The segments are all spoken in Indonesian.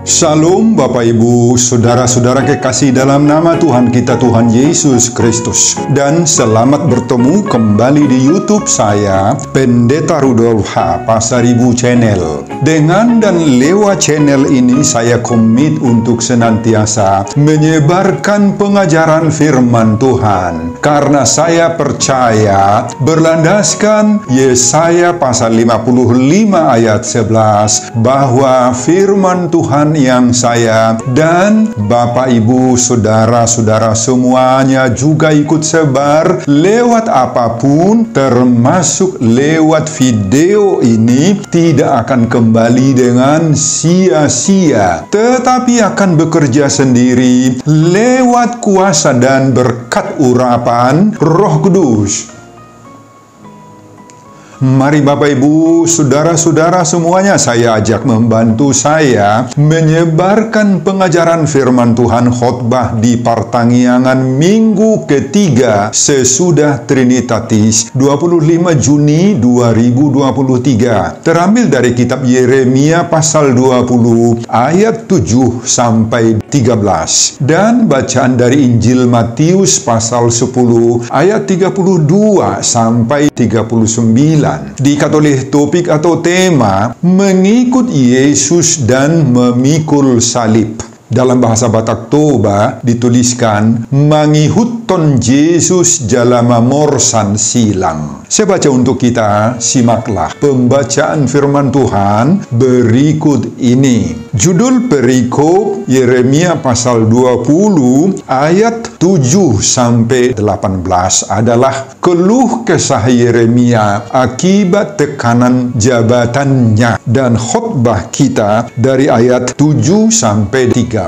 Shalom Bapak Ibu, Saudara-saudara kekasih dalam nama Tuhan kita Tuhan Yesus Kristus. Dan selamat bertemu kembali di YouTube saya, Pendeta Rudolf H. Pasaribu Channel. Dengan dan lewat channel ini saya komit untuk senantiasa menyebarkan pengajaran firman Tuhan. Karena saya percaya berlandaskan Yesaya pasal 55 ayat 11 bahwa firman Tuhan yang saya dan Bapak Ibu saudara-saudara semuanya juga ikut sebar lewat apapun, termasuk lewat video ini, tidak akan kembali dengan sia-sia, tetapi akan bekerja sendiri lewat kuasa dan berkat urapan Roh Kudus. Mari Bapak Ibu, saudara-saudara semuanya, saya ajak membantu saya menyebarkan pengajaran firman Tuhan khotbah di pertanggiangan minggu ketiga sesudah Trinitatis 25 Juni 2023. Terambil dari kitab Yeremia pasal 20 ayat 7 sampai 13 dan bacaan dari Injil Matius pasal 10 ayat 32 sampai 39. Diikat oleh topik atau tema mengikut Yesus dan memikul salib. Dalam bahasa Batak Toba dituliskan mangihutton Yesus jalama morsan silang. Saya baca untuk kita, simaklah pembacaan firman Tuhan berikut ini. Judul perikop Yeremia pasal 20 ayat 7 sampai 18 adalah keluh kesah Yeremia akibat tekanan jabatannya, dan khotbah kita dari ayat 7 sampai 13.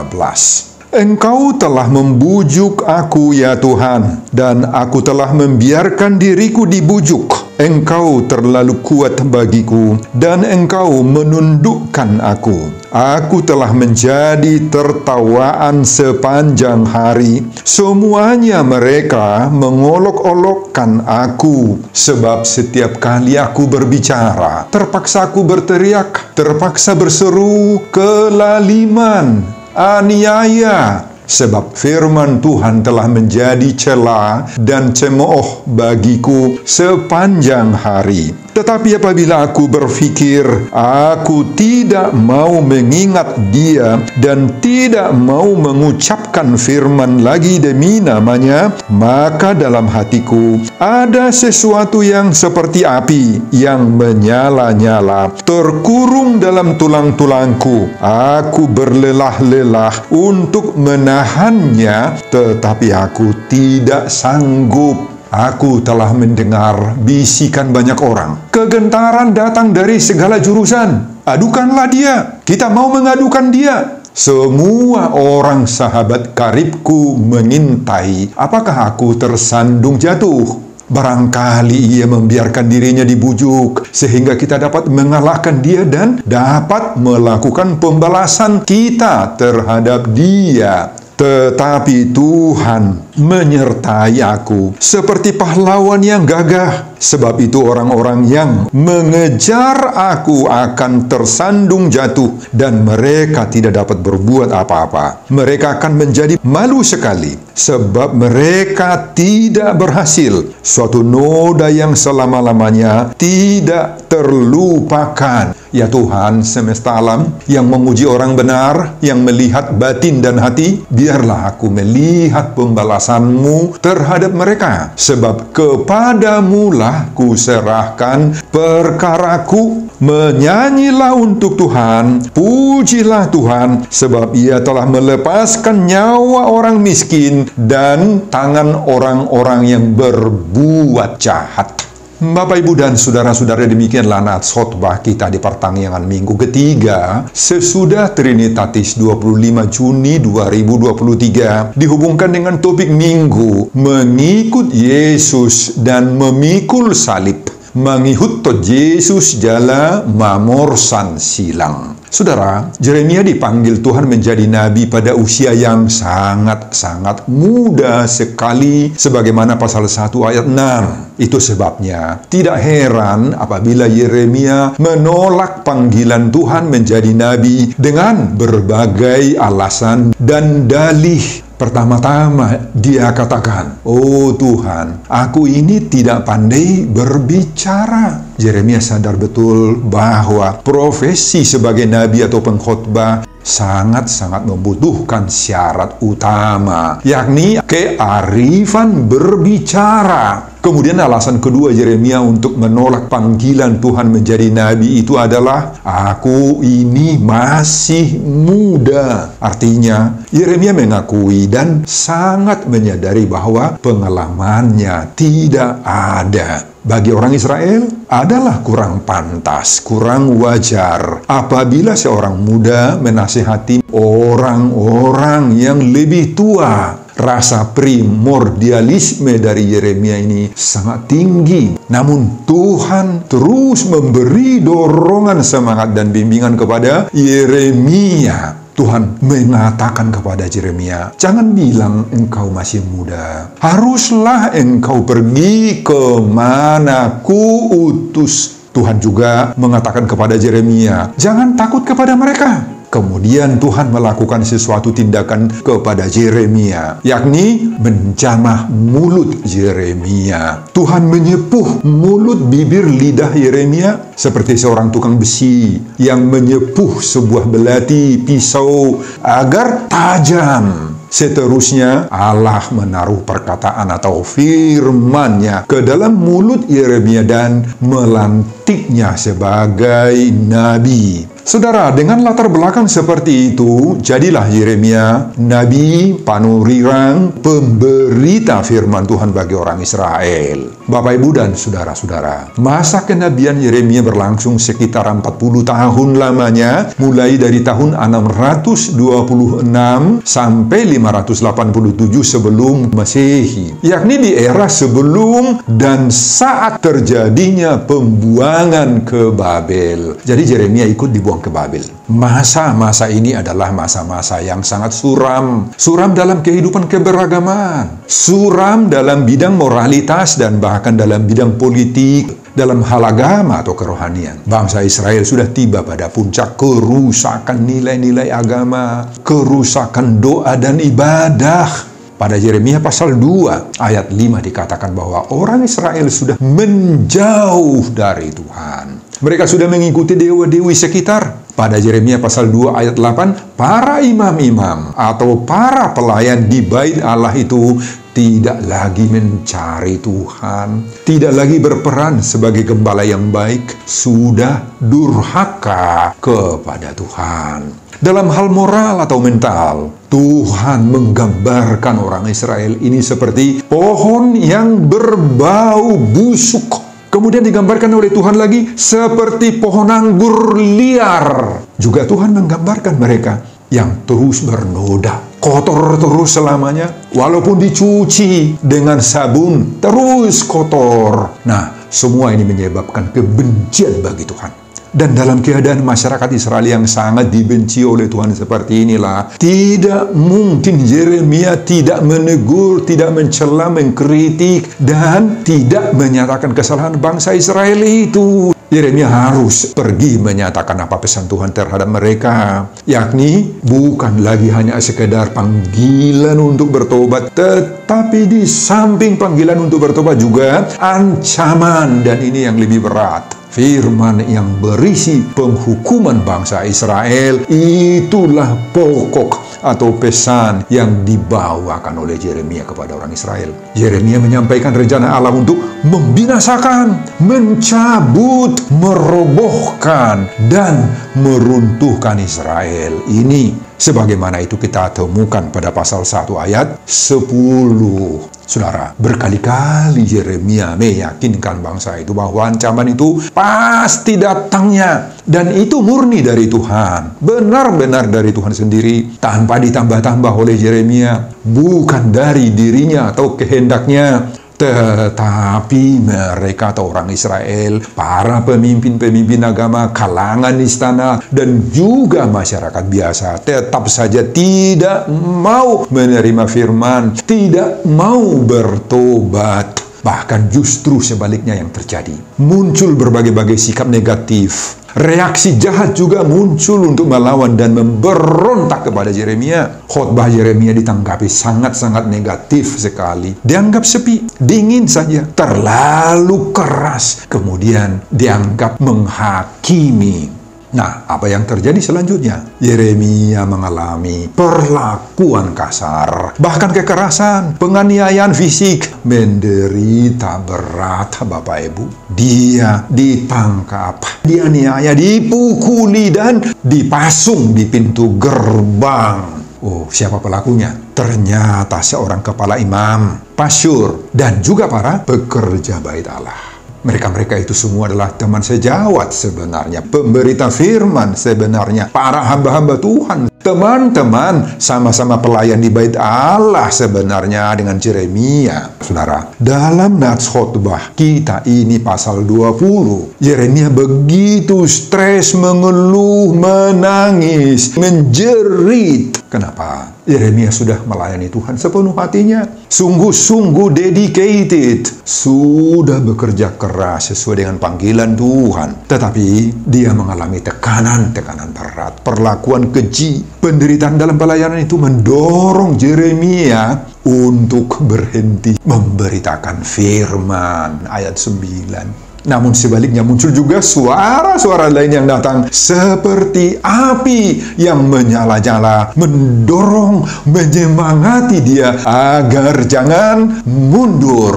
Engkau telah membujuk aku ya Tuhan, dan aku telah membiarkan diriku dibujuk. Engkau terlalu kuat bagiku, dan engkau menundukkan aku. Aku telah menjadi tertawaan sepanjang hari. Semuanya mereka mengolok-olokkan aku, sebab setiap kali aku berbicara, terpaksa aku berteriak, terpaksa berseru kelaliman, aniaya. Sebab firman Tuhan telah menjadi cela dan cemooh bagiku sepanjang hari. Tetapi apabila aku berpikir, aku tidak mau mengingat dia dan tidak mau mengucapkan firman lagi demi namanya, maka dalam hatiku ada sesuatu yang seperti api yang menyala-nyala, terkurung dalam tulang-tulangku. Aku berlelah-lelah untuk menahannya, tetapi aku tidak sanggup. Aku telah mendengar bisikan banyak orang. Kegentaran datang dari segala jurusan. Adukanlah dia. Kita mau mengadukan dia. Semua orang sahabat karibku mengintai apakah aku tersandung jatuh. Barangkali ia membiarkan dirinya dibujuk sehingga kita dapat mengalahkan dia dan dapat melakukan pembalasan kita terhadap dia. Tetapi Tuhan menyertai aku seperti pahlawan yang gagah. Sebab itu orang-orang yang mengejar aku akan tersandung jatuh, dan mereka tidak dapat berbuat apa-apa. Mereka akan menjadi malu sekali, sebab mereka tidak berhasil. Suatu noda yang selama-lamanya tidak terlupakan. Ya Tuhan semesta alam, yang menguji orang benar, yang melihat batin dan hati, biarlah aku melihat pembalasan-Mu terhadap mereka. Sebab kepadamu lah ku serahkan perkaraku. Menyanyilah untuk Tuhan, pujilah Tuhan, sebab Ia telah melepaskan nyawa orang miskin dan tangan orang-orang yang berbuat jahat. Bapak, Ibu, dan saudara-saudara, demikianlah nats khotbah kita di pertanggiangan minggu ketiga sesudah Trinitatis 25 Juni 2023, dihubungkan dengan topik minggu mengikut Yesus dan memikul salib. Mangihutto Yesus jala mamorsan silang. Saudara, Yeremia dipanggil Tuhan menjadi nabi pada usia yang sangat-sangat muda sekali, sebagaimana pasal 1 ayat 6. Itu sebabnya tidak heran apabila Yeremia menolak panggilan Tuhan menjadi nabi dengan berbagai alasan dan dalih. Pertama-tama dia katakan, "Oh Tuhan, aku ini tidak pandai berbicara." Yeremia sadar betul bahwa profesi sebagai nabi atau pengkhotbah sangat-sangat membutuhkan syarat utama, yakni kearifan berbicara. Kemudian alasan kedua Yeremia untuk menolak panggilan Tuhan menjadi nabi itu adalah, "Aku ini masih muda." Artinya, Yeremia mengakui dan sangat menyadari bahwa pengalamannya tidak ada. Bagi orang Israel adalah kurang pantas, kurang wajar apabila seorang muda menasihati orang-orang yang lebih tua. Rasa primordialisme dari Yeremia ini sangat tinggi. Namun Tuhan terus memberi dorongan semangat dan bimbingan kepada Yeremia. Tuhan mengatakan kepada Yeremia, "Jangan bilang engkau masih muda. Haruslah engkau pergi kemana ku utus." Tuhan juga mengatakan kepada Yeremia, "Jangan takut kepada mereka." Kemudian Tuhan melakukan sesuatu tindakan kepada Yeremia, yakni menjamah mulut Yeremia. Tuhan menyepuh mulut, bibir, lidah Yeremia seperti seorang tukang besi yang menyepuh sebuah belati pisau agar tajam. Seterusnya, Allah menaruh perkataan atau firman-Nya ke dalam mulut Yeremia dan melantiknya sebagai nabi. Saudara, dengan latar belakang seperti itu, jadilah Yeremia nabi panurirang, pemberita firman Tuhan bagi orang Israel. Bapak, Ibu, dan saudara-saudara, masa kenabian Yeremia berlangsung sekitar 40 tahun lamanya, mulai dari tahun 626 sampai 587 sebelum Masehi, yakni di era sebelum dan saat terjadinya pembuangan ke Babel. Jadi Yeremia ikut dibuang ke Babel. Masa-masa ini adalah masa-masa yang sangat suram. Suram dalam kehidupan keberagaman, suram dalam bidang moralitas, dan bahkan dalam bidang politik, dalam hal agama atau kerohanian. Bangsa Israel sudah tiba pada puncak kerusakan nilai-nilai agama, kerusakan doa dan ibadah. Pada Yeremia pasal 2 ayat 5 dikatakan bahwa orang Israel sudah menjauh dari Tuhan. Mereka sudah mengikuti dewa-dewi sekitar. Pada Yeremia pasal 2 ayat 8, para imam-imam atau para pelayan di bait Allah itu tidak lagi mencari Tuhan, tidak lagi berperan sebagai gembala yang baik, sudah durhaka kepada Tuhan. Dalam hal moral atau mental, Tuhan menggambarkan orang Israel ini seperti pohon yang berbau busuk. Kemudian digambarkan oleh Tuhan lagi seperti pohon anggur liar. Juga Tuhan menggambarkan mereka yang terus bernoda, kotor terus selamanya, walaupun dicuci dengan sabun, terus kotor. Nah, semua ini menyebabkan kebencian bagi Tuhan. Dan dalam keadaan masyarakat Israel yang sangat dibenci oleh Tuhan seperti inilah, tidak mungkin Yeremia tidak menegur, tidak mencela, mengkritik, dan tidak menyatakan kesalahan bangsa Israel itu. Yeremia harus pergi menyatakan apa pesan Tuhan terhadap mereka, yakni bukan lagi hanya sekedar panggilan untuk bertobat, tetapi di samping panggilan untuk bertobat juga ancaman, dan ini yang lebih berat. Firman yang berisi penghukuman bangsa Israel, itulah pokok atau pesan yang dibawakan oleh Yeremia kepada orang Israel. Yeremia menyampaikan rencana Allah untuk membinasakan, mencabut, merobohkan, dan meruntuhkan Israel ini. Sebagaimana itu kita temukan pada pasal 1 ayat 10. Saudara, berkali-kali Yeremia meyakinkan bangsa itu bahwa ancaman itu pasti datangnya. Dan itu murni dari Tuhan. Benar-benar dari Tuhan sendiri. Tanpa ditambah-tambah oleh Yeremia. Bukan dari dirinya atau kehendaknya. Tetapi mereka atau orang Israel, para pemimpin-pemimpin agama, kalangan istana, dan juga masyarakat biasa tetap saja tidak mau menerima firman, tidak mau bertobat. Bahkan justru sebaliknya yang terjadi. Muncul berbagai-bagai sikap negatif. Reaksi jahat juga muncul untuk melawan dan memberontak kepada Yeremia. Khotbah Yeremia ditanggapi sangat-sangat negatif sekali. Dianggap sepi, dingin saja, terlalu keras. Kemudian dianggap menghakimi. Nah, apa yang terjadi selanjutnya? Yeremia mengalami perlakuan kasar, bahkan kekerasan, penganiayaan fisik, menderita berat, Bapak Ibu. Dia ditangkap, dianiaya, dipukuli, dan dipasung di pintu gerbang. Oh, siapa pelakunya? Ternyata seorang kepala imam, pasyur, dan juga para pekerja bait Allah. Mereka-mereka itu semua adalah teman sejawat sebenarnya, pemberita firman sebenarnya, para hamba-hamba Tuhan, teman-teman sama-sama pelayan di bait Allah sebenarnya dengan Yeremia. Saudara, dalam nats khotbah kita ini pasal 20, Yeremia begitu stres, mengeluh, menangis, menjerit. Kenapa? Yeremia sudah melayani Tuhan sepenuh hatinya, sungguh-sungguh dedicated, sudah bekerja keras sesuai dengan panggilan Tuhan. Tetapi dia mengalami tekanan-tekanan berat, perlakuan keji. Penderitaan dalam pelayanan itu mendorong Yeremia untuk berhenti memberitakan firman. Ayat 9. Namun sebaliknya muncul juga suara-suara lain yang datang seperti api yang menyala-nyala, mendorong, menyemangati dia agar jangan mundur.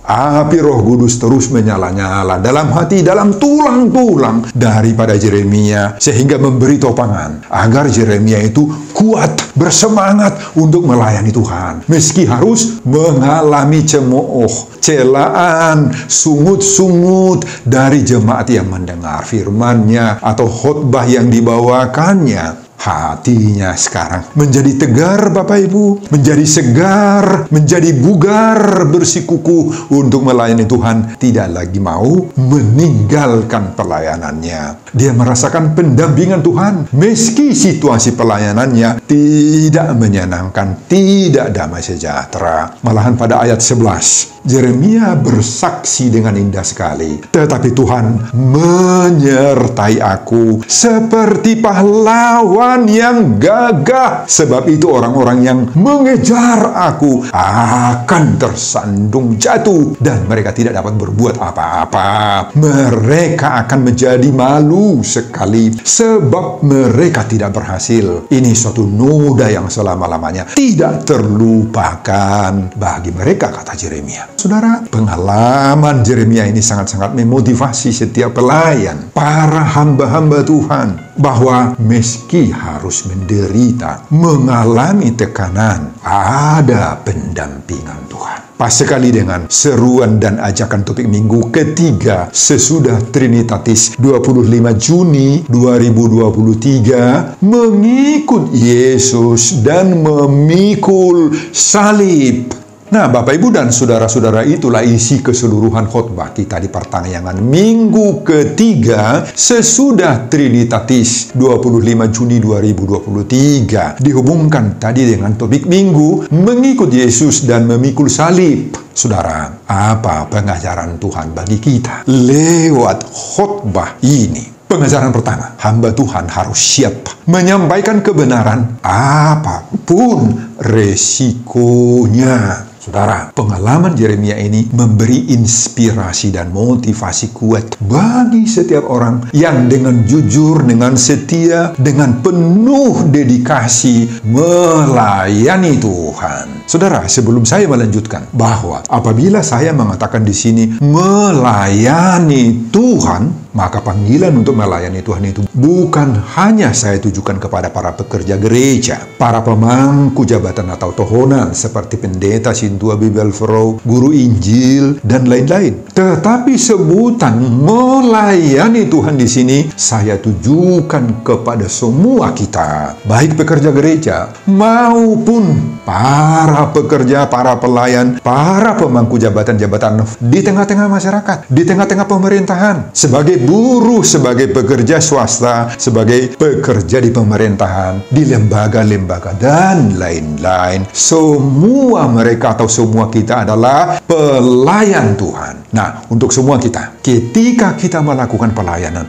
Api Roh Kudus terus menyala-nyala dalam hati, dalam tulang-tulang daripada Yeremia, sehingga memberi topangan agar Yeremia itu kuat, bersemangat untuk melayani Tuhan. Meski harus mengalami cemooh, celaan, sungut-sungut dari jemaat yang mendengar firman-Nya atau khotbah yang dibawakannya. Hatinya sekarang menjadi tegar, Bapak Ibu, menjadi segar, menjadi bugar, bersikukuh untuk melayani Tuhan, tidak lagi mau meninggalkan pelayanannya. Dia merasakan pendampingan Tuhan, meski situasi pelayanannya tidak menyenangkan, tidak damai sejahtera. Malahan pada ayat 11, Yeremia bersaksi dengan indah sekali, tetapi Tuhan menyertai aku seperti pahlawan yang gagah. Sebab itu orang-orang yang mengejar aku akan tersandung jatuh, dan mereka tidak dapat berbuat apa-apa. Mereka akan menjadi malu sekali, sebab mereka tidak berhasil. Ini suatu noda yang selama-lamanya tidak terlupakan bagi mereka, kata Yeremia. Saudara, pengalaman Yeremia ini sangat-sangat memotivasi setiap pelayan, para hamba-hamba Tuhan, bahwa meski harus menderita, mengalami tekanan, ada pendampingan Tuhan. Pas sekali dengan seruan dan ajakan topik minggu ketiga sesudah Trinitatis 25 Juni 2023, mengikut Yesus dan memikul salib. Nah, Bapak Ibu dan saudara-saudara, itulah isi keseluruhan khotbah kita di pertangyangan minggu ketiga sesudah Trinitatis 25 Juni 2023. Dihubungkan tadi dengan topik minggu mengikut Yesus dan memikul salib. Saudara, apa pengajaran Tuhan bagi kita lewat khotbah ini? Pengajaran pertama, hamba Tuhan harus siap menyampaikan kebenaran apapun resikonya. Saudara, pengalaman Yeremia ini memberi inspirasi dan motivasi kuat bagi setiap orang yang dengan jujur, dengan setia, dengan penuh dedikasi melayani Tuhan. Saudara, sebelum saya melanjutkan, bahwa apabila saya mengatakan di sini melayani Tuhan, Maka panggilan untuk melayani Tuhan itu bukan hanya saya tujukan kepada para pekerja gereja, para pemangku jabatan atau tohonan seperti pendeta, sintua, bibelfro, guru Injil, dan lain-lain. Tetapi sebutan melayani Tuhan di sini saya tujukan kepada semua kita, baik pekerja gereja maupun para pekerja, para pelayan, para pemangku jabatan-jabatan di tengah-tengah masyarakat, di tengah-tengah pemerintahan, sebagai buruh, sebagai pekerja swasta, sebagai pekerja di pemerintahan, di lembaga-lembaga, dan lain-lain. Semua mereka atau semua kita adalah pelayan Tuhan. Nah, untuk semua kita, ketika kita melakukan pelayanan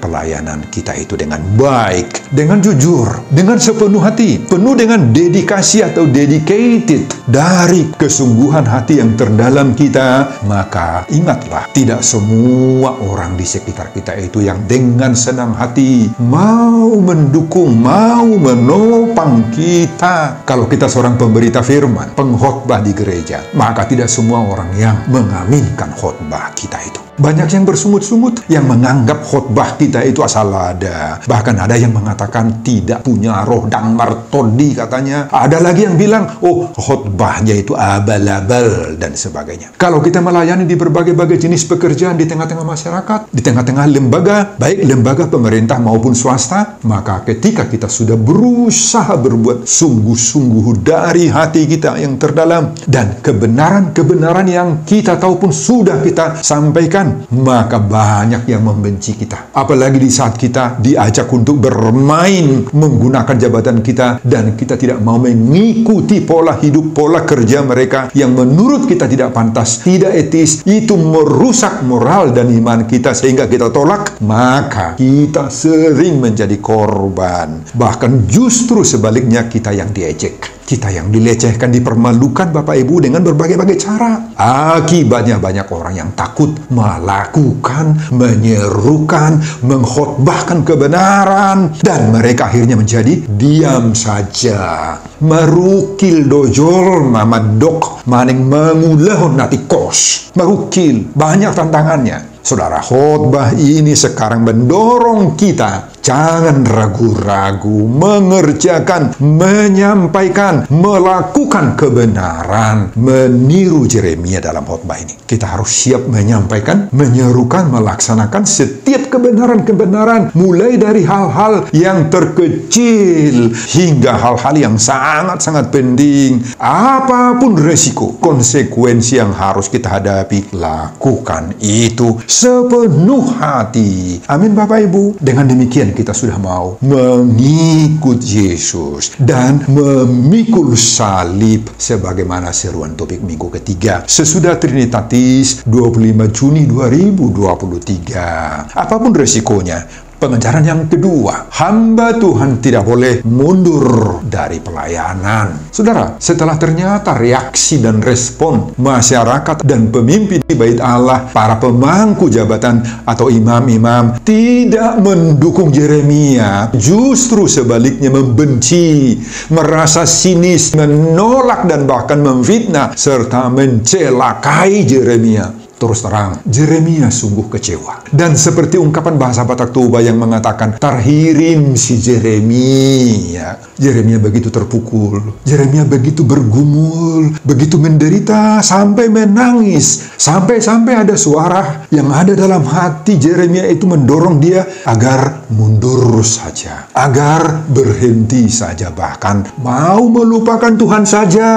kita itu dengan baik, dengan jujur, dengan sepenuh hati, penuh dengan dedikasi atau dedicated, dari kesungguhan hati yang terdalam kita, maka ingatlah, tidak semua orang di sekitar kita itu yang dengan senang hati mau mendukung, mau menopang kita. Kalau kita seorang pemberita firman, pengkhotbah di gereja, maka tidak semua orang yang mengaminkan khotbah kita itu. Banyak yang bersungut-sungut, yang menganggap khotbah kita itu asal ada. Bahkan ada yang mengatakan tidak punya roh dan martodi katanya. Ada lagi yang bilang, oh khotbahnya itu abal-abal dan sebagainya. Kalau kita melayani di berbagai-bagai jenis pekerjaan di tengah-tengah masyarakat, di tengah-tengah lembaga, baik lembaga pemerintah maupun swasta, maka ketika kita sudah berusaha berbuat sungguh-sungguh dari hati kita yang terdalam, dan kebenaran-kebenaran yang kita tahu pun sudah kita sampaikan, maka banyak yang membenci kita. Apalagi di saat kita diajak untuk bermain menggunakan jabatan kita, dan kita tidak mau mengikuti pola hidup, pola kerja mereka yang menurut kita tidak pantas, tidak etis, itu merusak moral dan iman kita sehingga kita tolak, maka kita sering menjadi korban. Bahkan justru sebaliknya, kita yang diejek, kita yang dilecehkan, dipermalukan Bapak Ibu dengan berbagai-bagai cara. Akibatnya banyak orang yang takut melakukan, menyerukan, mengkhotbahkan kebenaran, dan mereka akhirnya menjadi diam saja. Merukil dojol mamadok maning mengulahon nati kos. Merukil, banyak tantangannya. Saudara, khotbah ini sekarang mendorong kita jangan ragu-ragu mengerjakan, menyampaikan, melakukan kebenaran, meniru Yeremia dalam khotbah ini. Kita harus siap menyampaikan, menyerukan, melaksanakan setiap kebenaran-kebenaran, mulai dari hal-hal yang terkecil hingga hal-hal yang sangat-sangat penting. Apapun resiko, konsekuensi yang harus kita hadapi, lakukan itu sepenuh hati. Amin Bapak Ibu. Dengan demikian kita sudah mau mengikut Yesus dan memikul salib sebagaimana seruan topik minggu ketiga sesudah Trinitatis 25 Juni 2023. Apapun resikonya, pengejaran yang kedua, hamba Tuhan tidak boleh mundur dari pelayanan. Saudara, setelah ternyata reaksi dan respon masyarakat dan pemimpin di Bait Allah, para pemangku jabatan atau imam-imam tidak mendukung Yeremia, justru sebaliknya membenci, merasa sinis, menolak dan bahkan memfitnah serta mencelakai Yeremia. Terus terang, Yeremia sungguh kecewa. Dan seperti ungkapan bahasa Batak Toba yang mengatakan, tarhirim si Yeremia. Yeremia begitu terpukul, Yeremia begitu bergumul, begitu menderita, sampai menangis. Sampai-sampai ada suara yang ada dalam hati Yeremia itu mendorong dia agar mundur saja, agar berhenti saja, bahkan mau melupakan Tuhan saja.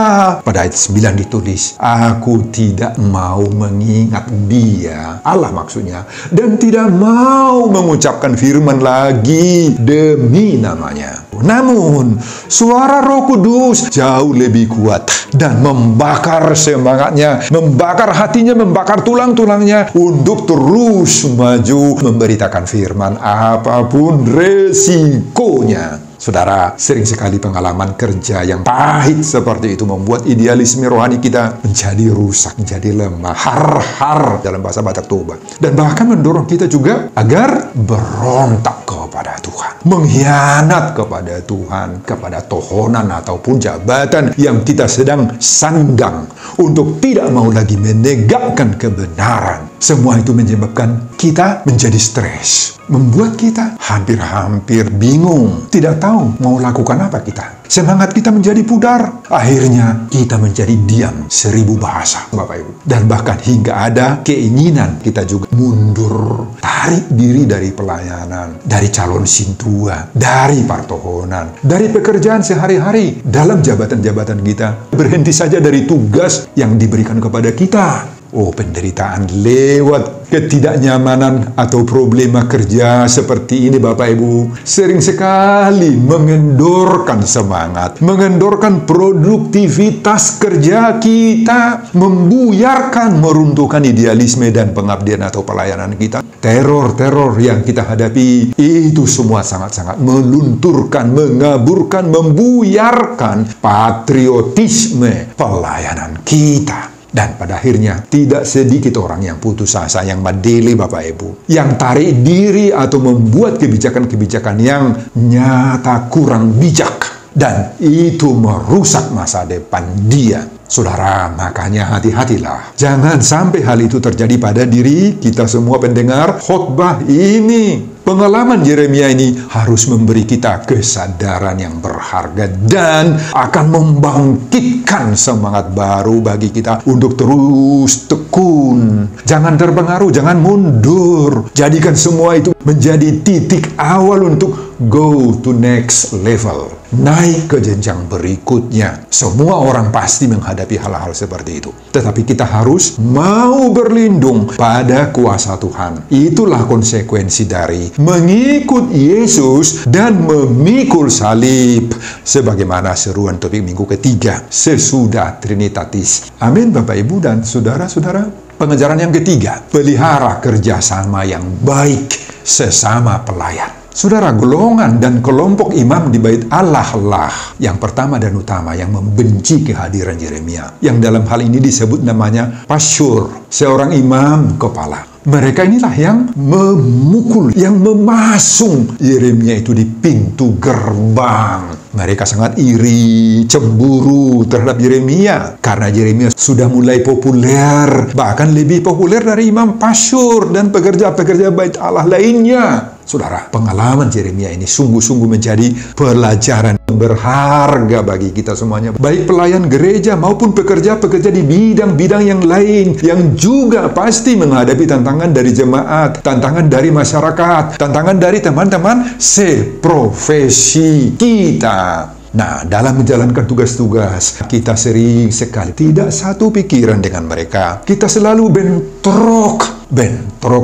Pada ayat 9 ditulis, aku tidak mau mengingat dia, Allah maksudnya, dan tidak mau mengucapkan firman lagi demi namanya. Namun suara Roh Kudus jauh lebih kuat dan membakar semangatnya, membakar hatinya, membakar tulang-tulangnya untuk terus maju memberitakan firman apapun resikonya. Saudara, sering sekali pengalaman kerja yang pahit seperti itu membuat idealisme rohani kita menjadi rusak, menjadi lemah, har-har dalam bahasa Batak Toba. Dan bahkan mendorong kita juga agar berontak kepada Tuhan, mengkhianat kepada Tuhan, kepada tohonan ataupun jabatan yang kita sedang sandang, untuk tidak mau lagi menegakkan kebenaran. Semua itu menyebabkan kita menjadi stres, membuat kita hampir-hampir bingung, tidak tahu mau lakukan apa kita. Semangat kita menjadi pudar. Akhirnya kita menjadi diam 1000 bahasa, Bapak Ibu. Dan bahkan hingga ada keinginan kita juga mundur, tarik diri dari pelayanan, dari calon sintua, dari partohonan, dari pekerjaan sehari-hari, dalam jabatan-jabatan kita. Berhenti saja dari tugas yang diberikan kepada kita. Oh, penderitaan lewat ketidaknyamanan atau problema kerja seperti ini, Bapak Ibu, sering sekali mengendorkan semangat, mengendorkan produktivitas kerja kita, membuyarkan, meruntuhkan idealisme dan pengabdian atau pelayanan kita. Teror-teror yang kita hadapi itu semua sangat-sangat melunturkan, mengaburkan, membuyarkan patriotisme pelayanan kita. Dan pada akhirnya tidak sedikit orang yang putus asa, yang madeli, Bapak Ibu, yang tarik diri atau membuat kebijakan-kebijakan yang nyata kurang bijak, dan itu merusak masa depan dia. Saudara, makanya hati-hatilah. Jangan sampai hal itu terjadi pada diri kita semua pendengar khotbah ini. Pengalaman Yeremia ini harus memberi kita kesadaran yang berharga dan akan membangkitkan semangat baru bagi kita untuk terus tekun. Jangan terpengaruh, jangan mundur. Jadikan semua itu menjadi titik awal untuk go to next level. Naik ke jenjang berikutnya. Semua orang pasti menghadapi hal-hal seperti itu. Tetapi kita harus mau berlindung pada kuasa Tuhan. Itulah konsekuensi dari mengikut Yesus dan memikul salib. Sebagaimana seruan topik minggu ketiga sesudah Trinitatis. Amin, Bapak Ibu dan saudara-saudara. Pengajaran yang ketiga, pelihara kerjasama yang baik sesama pelayan. Saudara, golongan dan kelompok imam di bait Allah lah yang pertama dan utama yang membenci kehadiran Yeremia. Yang dalam hal ini disebut namanya pasyur, seorang imam kepala. Mereka inilah yang memukul, yang memasung Yeremia itu di pintu gerbang. Mereka sangat iri, cemburu terhadap Yeremia. Karena Yeremia sudah mulai populer, bahkan lebih populer dari imam pasyur dan pekerja-pekerja bait Allah lainnya. Saudara, pengalaman Yeremia ini sungguh-sungguh menjadi pelajaran berharga bagi kita semuanya. Baik pelayan gereja maupun pekerja-pekerja di bidang-bidang yang lain yang juga pasti menghadapi tantangan dari jemaat, tantangan dari masyarakat, tantangan dari teman-teman seprofesi kita. Nah, dalam menjalankan tugas-tugas, kita sering sekali tidak satu pikiran dengan mereka. Kita selalu bentrok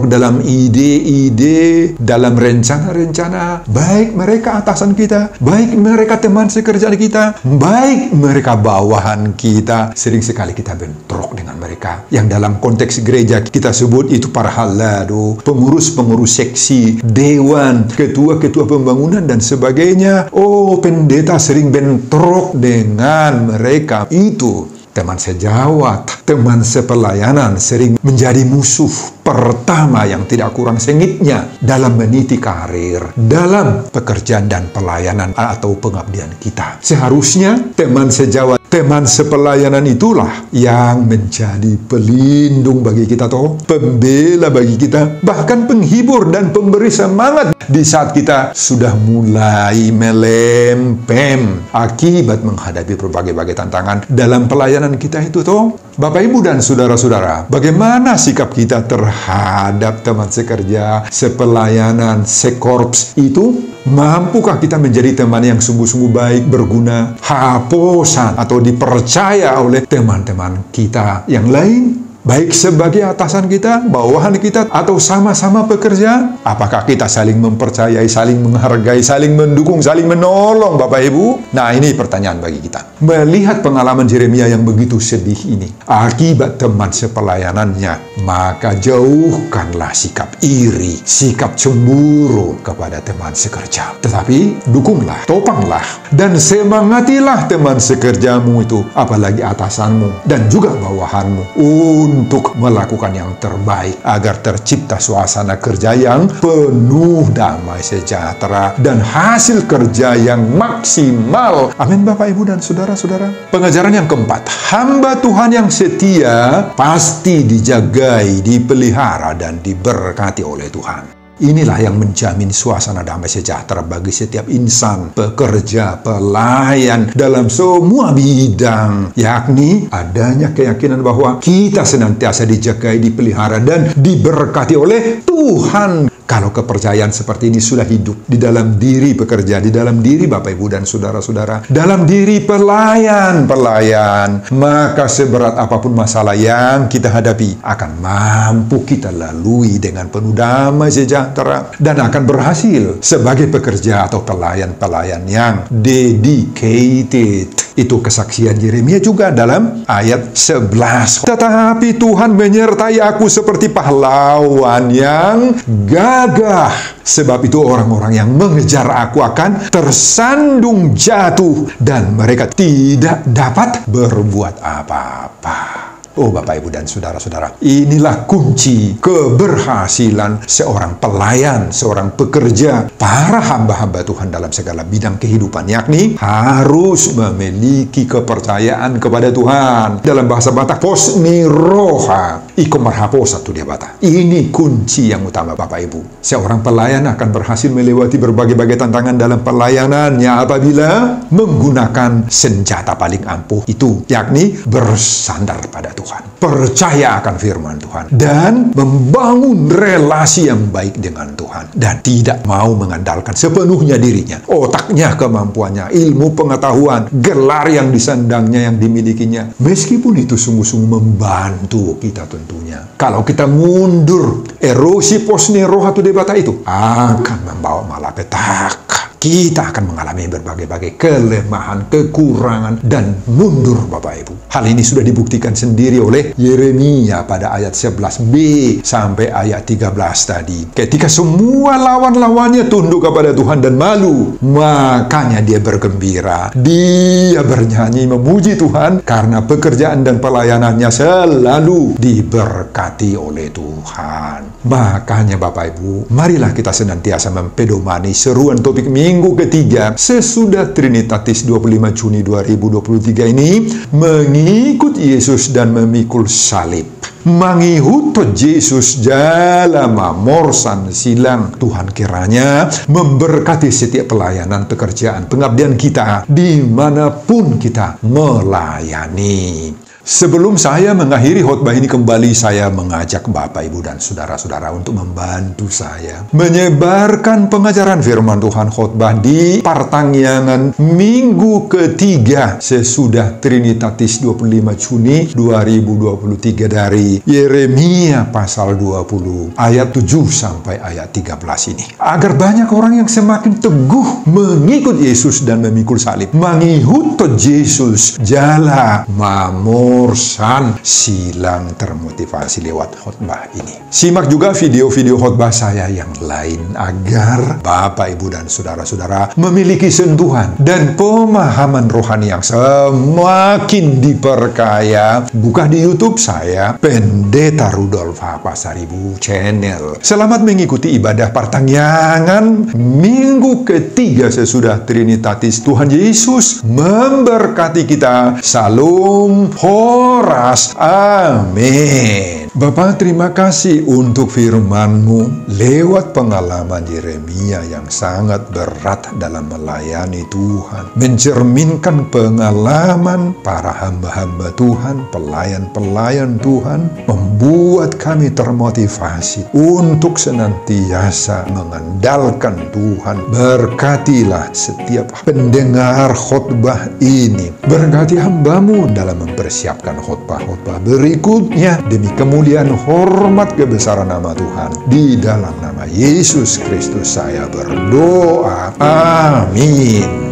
dalam ide-ide, dalam rencana-rencana, baik mereka atasan kita, baik mereka teman sekerja kita, baik mereka bawahan kita. Sering sekali kita bentrok dengan mereka. Yang dalam konteks gereja kita sebut itu para halado, pengurus-pengurus seksi, dewan, ketua-ketua pembangunan dan sebagainya. Oh, pendeta sering bentrok dengan mereka. Itu teman sejawat, teman sepelayanan sering menjadi musuh pertama yang tidak kurang sengitnya dalam meniti karir, dalam pekerjaan dan pelayanan atau pengabdian kita. Seharusnya teman sejawat, teman sepelayanan itulah yang menjadi pelindung bagi kita, toh, pembela bagi kita, bahkan penghibur dan pemberi semangat di saat kita sudah mulai melempem akibat menghadapi berbagai-bagai tantangan dalam pelayanan kita itu, toh. Bapak Ibu dan saudara-saudara, bagaimana sikap kita terhadap teman sekerja, sepelayanan, sekorps itu? Mampukah kita menjadi teman yang sungguh-sungguh baik, berguna, haposan atau dipercaya oleh teman-teman kita yang lain? Baik sebagai atasan kita, bawahan kita, atau sama-sama pekerjaan? Apakah kita saling mempercayai, saling menghargai, saling mendukung, saling menolong, Bapak Ibu? Nah, ini pertanyaan bagi kita. Melihat pengalaman Yeremia yang begitu sedih ini, akibat teman sepelayanannya, maka jauhkanlah sikap iri, sikap cemburu kepada teman sekerja. Tetapi, dukunglah, topanglah, dan semangatilah teman sekerjamu itu, apalagi atasanmu, dan juga bawahanmu. untuk melakukan yang terbaik agar tercipta suasana kerja yang penuh damai sejahtera dan hasil kerja yang maksimal. Amin, Bapak, Ibu, dan saudara-saudara. Pengajaran yang keempat, hamba Tuhan yang setia pasti dijagai, dipelihara, dan diberkati oleh Tuhan. Inilah yang menjamin suasana damai sejahtera bagi setiap insan, pekerja, pelayan dalam semua bidang, yakni adanya keyakinan bahwa kita senantiasa dijagai, dipelihara, dan diberkati oleh Tuhan. Kalau kepercayaan seperti ini sudah hidup di dalam diri pekerja, di dalam diri Bapak, Ibu, dan saudara-saudara, dalam diri pelayan, maka seberat apapun masalah yang kita hadapi akan mampu kita lalui dengan penuh damai sejahtera dan akan berhasil sebagai pekerja atau pelayan-pelayan yang dedicated. Itu kesaksian Yeremia juga dalam ayat 11. Tetapi Tuhan menyertai aku seperti pahlawan yang gagah. Sebab itu orang-orang yang mengejar aku akan tersandung jatuh dan mereka tidak dapat berbuat apa-apa. Oh Bapak, Ibu, dan saudara-saudara, inilah kunci keberhasilan seorang pelayan, seorang pekerja, para hamba-hamba Tuhan dalam segala bidang kehidupan, yakni harus memiliki kepercayaan kepada Tuhan. Dalam bahasa Batak, posni roha, iko marhapo satu dia Batak. Ini kunci yang utama, Bapak, Ibu. Seorang pelayan akan berhasil melewati berbagai-bagai tantangan dalam pelayanannya apabila menggunakan senjata paling ampuh itu, yakni bersandar pada Tuhan. Percaya akan firman Tuhan dan membangun relasi yang baik dengan Tuhan dan tidak mau mengandalkan sepenuhnya dirinya, otaknya, kemampuannya, ilmu pengetahuan, gelar yang disandangnya, yang dimilikinya, meskipun itu sungguh-sungguh membantu kita tentunya. Kalau kita mundur, erosi posni roha tu debata itu akan membawa malapetaka. Kita akan mengalami berbagai-bagai kelemahan, kekurangan, dan mundur, Bapak, Ibu. Hal ini sudah dibuktikan sendiri oleh Yeremia pada ayat 11b sampai ayat 13 tadi. Ketika semua lawan-lawannya tunduk kepada Tuhan dan malu, makanya dia bergembira. Dia bernyanyi memuji Tuhan karena pekerjaan dan pelayanannya selalu diberkati oleh Tuhan. Makanya Bapak, Ibu, marilah kita senantiasa mempedomani seruan topik minggu ketiga sesudah Trinitatis 25 Juni 2023 ini, mengikut Yesus dan memikul salib. Mangihut Yesus jalama morsan silang. Tuhan kiranya memberkati setiap pelayanan, pekerjaan, pengabdian kita dimanapun kita melayani. Sebelum saya mengakhiri khotbah ini kembali, saya mengajak Bapak, Ibu, dan saudara-saudara untuk membantu saya menyebarkan pengajaran firman Tuhan khotbah di Partangiangan minggu ketiga sesudah Trinitatis 25 Juni 2023 dari Yeremia pasal 20 ayat 7 sampai ayat 13 ini. Agar banyak orang yang semakin teguh mengikut Yesus dan memikul salib. Mangihut Yesus jala mamor Morsan silang termotivasi lewat khotbah ini. Simak juga video-video khotbah saya yang lain agar Bapak, Ibu, dan saudara-saudara memiliki sentuhan dan pemahaman rohani yang semakin diperkaya. Buka di YouTube saya, Pendeta Rudolf H. Pasaribu Channel. Selamat mengikuti ibadah Partangiangan minggu ketiga sesudah Trinitatis. Tuhan Yesus memberkati kita. Salam Horas. Amin. Bapa, terima kasih untuk firman-Mu lewat pengalaman Yeremia yang sangat berat dalam melayani Tuhan. Mencerminkan pengalaman para hamba-hamba Tuhan, pelayan-pelayan Tuhan, membuat kami termotivasi untuk senantiasa mengandalkan Tuhan. Berkatilah setiap pendengar khotbah ini. Berkati hamba-Mu dalam mempersiapkan khotbah-khotbah berikutnya demi kemuliaan hormat kebesaran nama Tuhan. Di dalam nama Yesus Kristus saya berdoa. Amin.